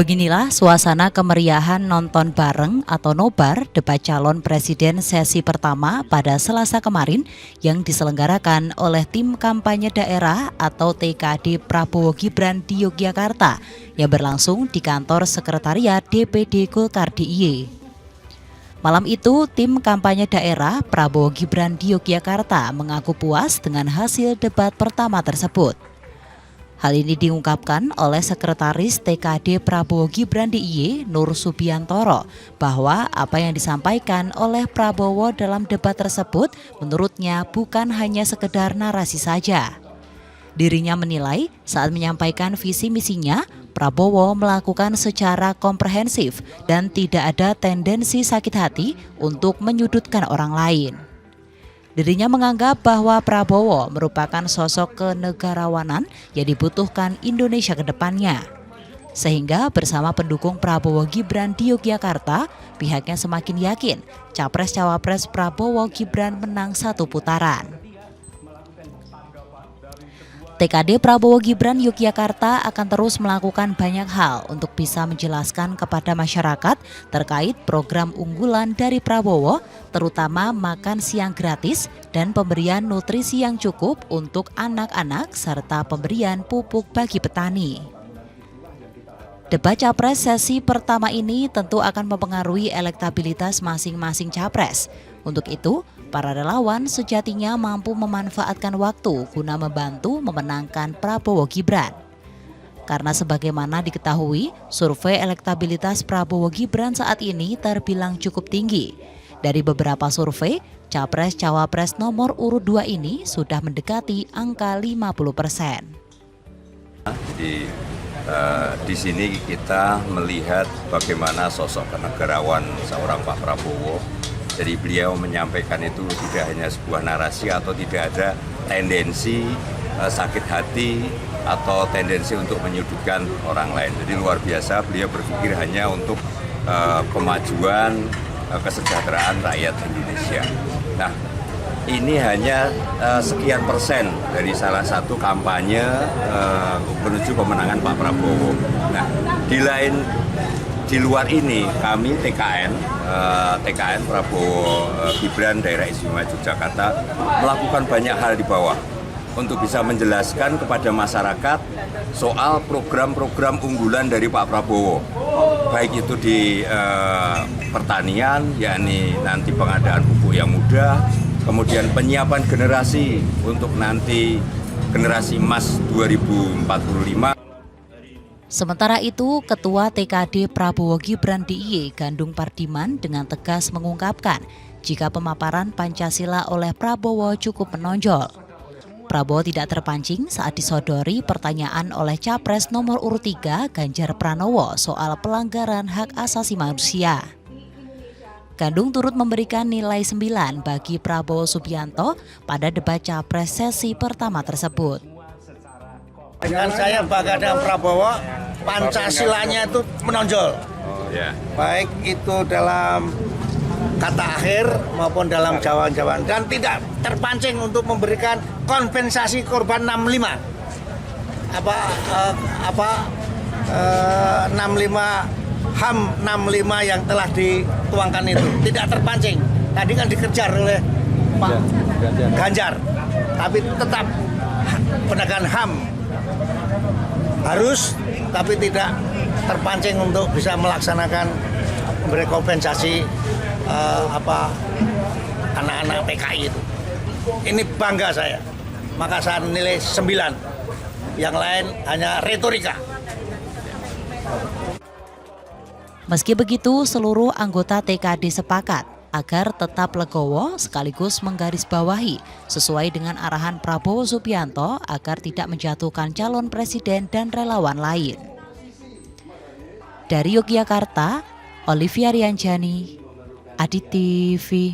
Beginilah suasana kemeriahan nonton bareng atau nobar debat calon presiden sesi pertama pada Selasa kemarin yang diselenggarakan oleh tim kampanye daerah atau TKD Prabowo Gibran di Yogyakarta yang berlangsung di kantor sekretariat DPD Golkar DIY. Malam itu, tim kampanye daerah Prabowo Gibran di Yogyakarta mengaku puas dengan hasil debat pertama tersebut. Hal ini diungkapkan oleh Sekretaris TKD Prabowo Gibran DIY Nur Subiantoro bahwa apa yang disampaikan oleh Prabowo dalam debat tersebut menurutnya bukan hanya sekedar narasi saja. Dirinya menilai saat menyampaikan visi misinya, Prabowo melakukan secara komprehensif dan tidak ada tendensi sakit hati untuk menyudutkan orang lain. Dirinya menganggap bahwa Prabowo merupakan sosok kenegarawanan yang dibutuhkan Indonesia ke depannya. Sehingga bersama pendukung Prabowo Gibran di Yogyakarta, pihaknya semakin yakin Capres-Cawapres Prabowo Gibran menang satu putaran. TKD Prabowo Gibran Yogyakarta akan terus melakukan banyak hal untuk bisa menjelaskan kepada masyarakat terkait program unggulan dari Prabowo, terutama makan siang gratis dan pemberian nutrisi yang cukup untuk anak-anak serta pemberian pupuk bagi petani. Debat Capres sesi pertama ini tentu akan mempengaruhi elektabilitas masing-masing capres. Untuk itu, para relawan sejatinya mampu memanfaatkan waktu guna membantu memenangkan Prabowo Gibran. Karena sebagaimana diketahui, survei elektabilitas Prabowo Gibran saat ini terbilang cukup tinggi. Dari beberapa survei, Capres-Cawapres nomor urut 2 ini sudah mendekati angka 50%. Jadi di sini kita melihat bagaimana sosok kenegarawan seorang Pak Prabowo. Jadi beliau menyampaikan itu tidak hanya sebuah narasi atau tidak ada tendensi sakit hati atau tendensi untuk menyudutkan orang lain. Jadi luar biasa beliau berpikir hanya untuk kemajuan kesejahteraan rakyat Indonesia. Nah, ini hanya sekian persen dari salah satu kampanye menuju kemenangan Pak Prabowo. Nah, di luar ini kami TKN Prabowo Gibran Daerah Istimewa Yogyakarta melakukan banyak hal di bawah untuk bisa menjelaskan kepada masyarakat soal program-program unggulan dari Pak Prabowo, baik itu di pertanian, yakni nanti pengadaan pupuk yang mudah, kemudian penyiapan generasi untuk nanti generasi emas 2045. Sementara itu, Ketua TKD Prabowo Gibran DIY Gandung Pardiman dengan tegas mengungkapkan jika pemaparan Pancasila oleh Prabowo cukup menonjol. Prabowo tidak terpancing saat disodori pertanyaan oleh Capres nomor urut 3 Ganjar Pranowo soal pelanggaran hak asasi manusia. Gandung turut memberikan nilai 9 bagi Prabowo Subianto pada debat Capres sesi pertama tersebut. Dengan saya bangga dengan Prabowo, Pancasilanya itu menonjol, baik itu dalam kata akhir maupun dalam jawaban-jawaban, dan tidak terpancing untuk memberikan kompensasi korban 65. 65 HAM 65 yang telah dituangkan itu tidak terpancing. Tadi kan dikejar oleh Pak Ganjar, tapi tetap penegakan HAM harus, tapi tidak terpancing untuk bisa melaksanakan memberi kompensasi anak-anak PKI itu. Ini bangga saya, maka saya nilai 9. Yang lain hanya retorika. Meski begitu, seluruh anggota TKD sepakat agar tetap legowo sekaligus menggarisbawahi sesuai dengan arahan Prabowo Subianto agar tidak menjatuhkan calon presiden dan relawan lain. Dari Yogyakarta, Olivia Rianjani, Adit TV.